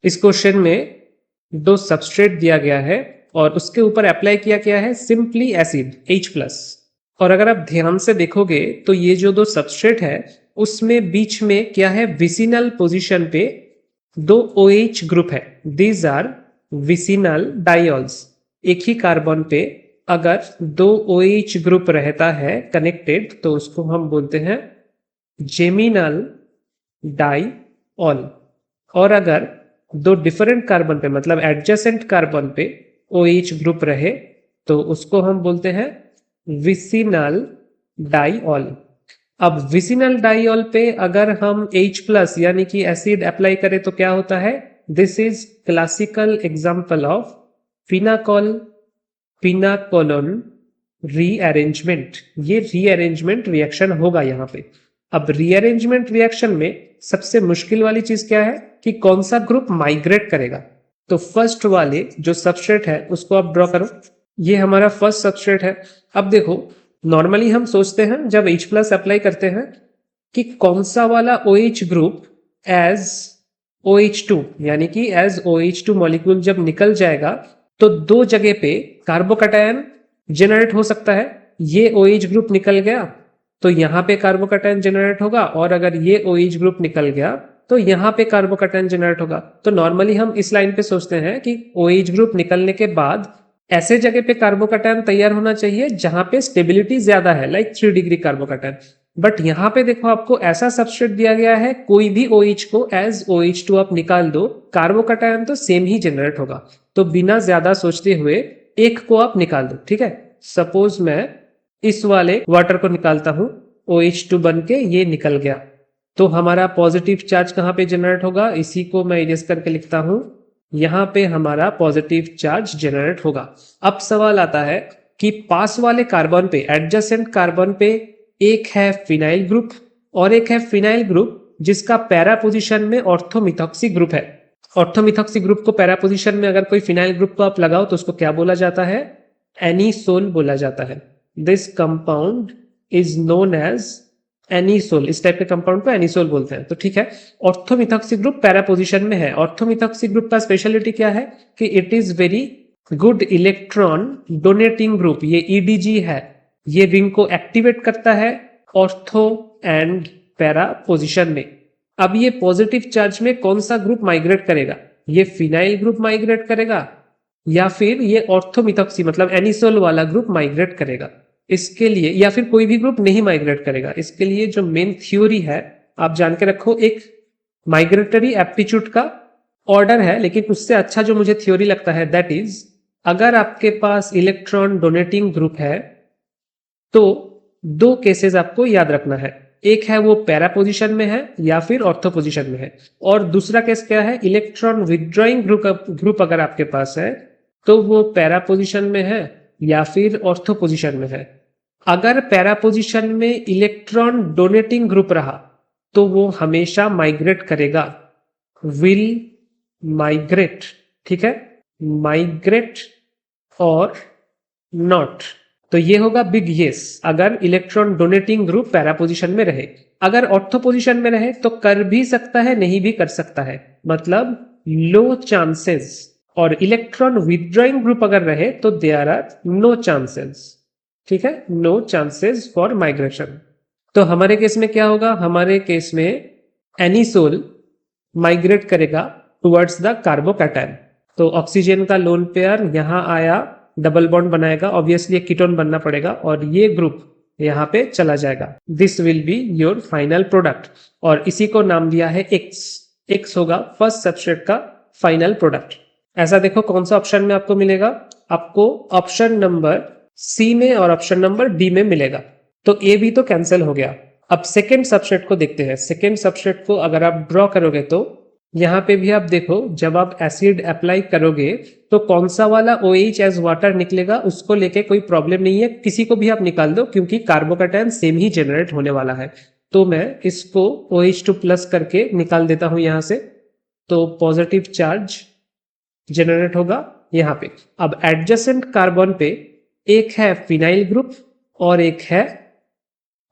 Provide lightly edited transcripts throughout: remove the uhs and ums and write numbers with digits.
इस क्वेश्चन में दो सबस्ट्रेट दिया गया है और उसके ऊपर अप्लाई किया गया है सिंपली एसिड H+। और अगर आप ध्यान से देखोगे तो ये जो दो सबस्ट्रेट है उसमें बीच में क्या है, विसिनल पोजीशन पे दो OH ग्रुप है। These are vicinal diols. एक ही कार्बन पे अगर दो OH ग्रुप रहता है कनेक्टेड तो उसको हम बोलते हैं जेमिनल डाइऑल। और अगर दो डिफरेंट कार्बन पे मतलब एडजेसेंट कार्बन पे OH ग्रुप रहे तो उसको हम बोलते हैं विसिनल डाइऑल। अब विसिनल डाइऑल पे अगर हम H+ यानी कि एसिड अप्लाई करें तो क्या होता है, this is classical example of pinacol pinacolone rearrangement. ये रीअरेंजमेंट रिएक्शन होगा यहाँ पे। अब रीअरेंजमेंट रिएक्शन में सबसे मुश्किल वाली चीज क्या है कि कौन सा ग्रुप माइग्रेट करेगा। तो फर्स्ट वाले जो सबस्ट्रेट है उसको आप ड्रॉ करो। ये हमारा फर्स्ट सबस्ट्रेट है। अब देखो नॉर्मली हम सोचते हैं जब H+ अप्लाई करते हैं कि कौन सा वाला OH ग्रुप एज OH2 यानी कि एज OH2 मॉलिक्यूल जब निकल जाएगा तो दो जगह पे कार्बोकैटायन जनरेट हो सकता है। ये OH ग्रुप निकल गया तो यहाँ पे कार्बोकैटायन जनरेट होगा और अगर ये OH ग्रुप निकल गया तो यहाँ पे कार्बोकैटायन जनरेट होगा। तो नॉर्मली हम इस लाइन पे सोचते हैं कि OH ग्रुप निकलने के बाद ऐसे जगह पे कार्बोकैटायन तैयार होना चाहिए जहां पे स्टेबिलिटी ज्यादा है, लाइक 3 डिग्री कार्बोकैटायन। बट यहाँ पे देखो आपको ऐसा सबस्ट्रेट दिया गया है, कोई भी OH को एज OH2 आप निकाल दो, कार्बोकैटायन तो सेम ही जनरेट होगा। तो बिना ज्यादा सोचते हुए एक को आप निकाल दो। ठीक है, सपोज मैं इस वाले वाटर को निकालता हूं, OH2 बन के ये निकल गया तो हमारा पॉजिटिव चार्ज कहां पे जनरेट होगा, इसी को मैं इरेज करके लिखता हूं, यहां पे हमारा पॉजिटिव चार्ज जनरेट होगा। अब सवाल आता है कि पास वाले कार्बन पे एडजेसेंट कार्बन पे एक है फिनाइल ग्रुप और एक है फिनाइल ग्रुप जिसका पैरा पोजीशन में ऑर्थोमिथॉक्सी ग्रुप है। ऑर्थोमिथॉक्सी ग्रुप को पैरा पोजीशन में अगर कोई फिनाइल ग्रुप को आप लगाओ तो उसको क्या बोला जाता है, एनीसोल बोला जाता है। This compound is known as anisole. इस टाइप के कंपाउंड को एनीसोल बोलते हैं। तो ठीक है, ऑर्थोमिथॉक्सी ग्रुप पैरा पोजीशन में है। ऑर्थोमिथॉक्सी ग्रुप का स्पेशलिटी क्या है कि it is very good electron donating group. ये EDG है, ये रिंग को एक्टिवेट करता है ऑर्थो एंड पैरा पोजीशन में। अब ये पॉजिटिव चार्ज में कौन सा ग्रुप माइग्रेट करेगा, ये फिनाइल ग्रुप माइग्रेट करेगा या फिर ये ऑर्थोमिथॉक्सी मतलब एनीसोल वाला ग्रुप माइग्रेट करेगा। इसके लिए या फिर कोई भी ग्रुप नहीं माइग्रेट करेगा। इसके लिए जो मेन थ्योरी है आप जान के रखो, एक माइग्रेटरी एप्टीट्यूड का ऑर्डर है, लेकिन उससे अच्छा जो मुझे थ्योरी लगता है दैट इज अगर आपके पास इलेक्ट्रॉन डोनेटिंग ग्रुप है तो दो केसेस आपको याद रखना है, एक है वो पैरा पोजीशन में है या फिर ऑर्थो पोजीशन में है, और दूसरा केस क्या है, इलेक्ट्रॉन विथड्रॉइंग ग्रुप अगर आपके पास है तो वो पैरा पोजीशन में है या फिर ऑर्थो पोजीशन में है। अगर पैरा पोजीशन में इलेक्ट्रॉन डोनेटिंग ग्रुप रहा तो वो हमेशा माइग्रेट करेगा, विल माइग्रेट। ठीक है, माइग्रेट और नॉट। तो ये होगा बिग येस अगर electron donating group para position में रहे। अगर ऑर्थो पोजीशन में रहे तो कर भी सकता है, नहीं भी कर सकता है, मतलब लो चांसेस। और इलेक्ट्रॉन विथड्रॉइंग ग्रुप अगर रहे तो देयर आर नो चांसेस। ठीक है, नो चांसेस फॉर माइग्रेशन। तो हमारे केस में क्या होगा, हमारे केस में एनीसोल माइग्रेट करेगा टुवर्ड्स द कार्बोकैटायन। तो ऑक्सीजन का लोन पेयर यहां आया, डबल बॉन्ड बनाएगा, ऑब्वियसली एक कीटोन बनना पड़ेगा और ये ग्रुप यहाँ पे चला जाएगा। This will be your final product और इसी को नाम दिया है X। X होगा फर्स्ट सबस्ट्रेट का फाइनल प्रोडक्ट। ऐसा देखो कौन सा ऑप्शन में आपको मिलेगा, आपको ऑप्शन नंबर C में और ऑप्शन नंबर D में मिलेगा। तो A भी तो कैंसिल हो गया। अब सेकेंड सबस्ट्रेट को देखते हैं। सेकेंड सबस्ट्रेट को अगर आप ड्रॉ करोगे तो यहाँ पे भी आप देखो, जब आप एसिड अप्लाई करोगे तो कौन सा वाला OH एज वाटर निकलेगा उसको लेके कोई प्रॉब्लम नहीं है, किसी को भी आप निकाल दो क्योंकि कार्बोकैटायन सेम ही जनरेट होने वाला है। तो मैं इसको OH2+ करके निकाल देता हूं यहां से, तो पॉजिटिव चार्ज जनरेट होगा यहाँ पे। अब एडजेसेंट कार्बन पे एक है फिनाइल ग्रुप और एक है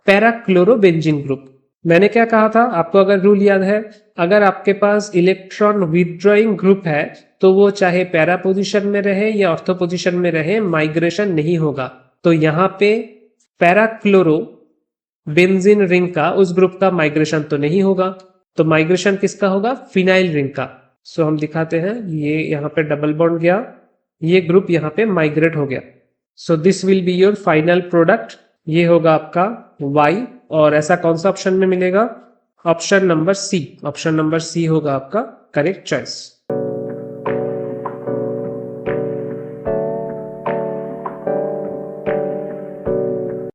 पैराक्लोरोबेंजीन ग्रुप। मैंने क्या कहा था आपको, अगर रूल याद है, अगर आपके पास इलेक्ट्रॉन विथड्रॉइंग ग्रुप है तो वो चाहे पैरा पोजीशन में रहे या ऑर्थो पोजीशन में रहे, माइग्रेशन नहीं होगा। तो यहाँ पे पैरा क्लोरो बेंजीन रिंग का, उस ग्रुप का माइग्रेशन तो नहीं होगा, तो माइग्रेशन किसका होगा, फिनाइल रिंग का। सो हम दिखाते हैं, ये यहाँ पे डबल बॉन्ड गया, ये ग्रुप यहाँ पे माइग्रेट हो गया। So this will be your final product, ये होगा आपका Y। और ऐसा कौन सा ऑप्शन में मिलेगा, option number C, option number C होगा आपका करेक्ट चॉइस।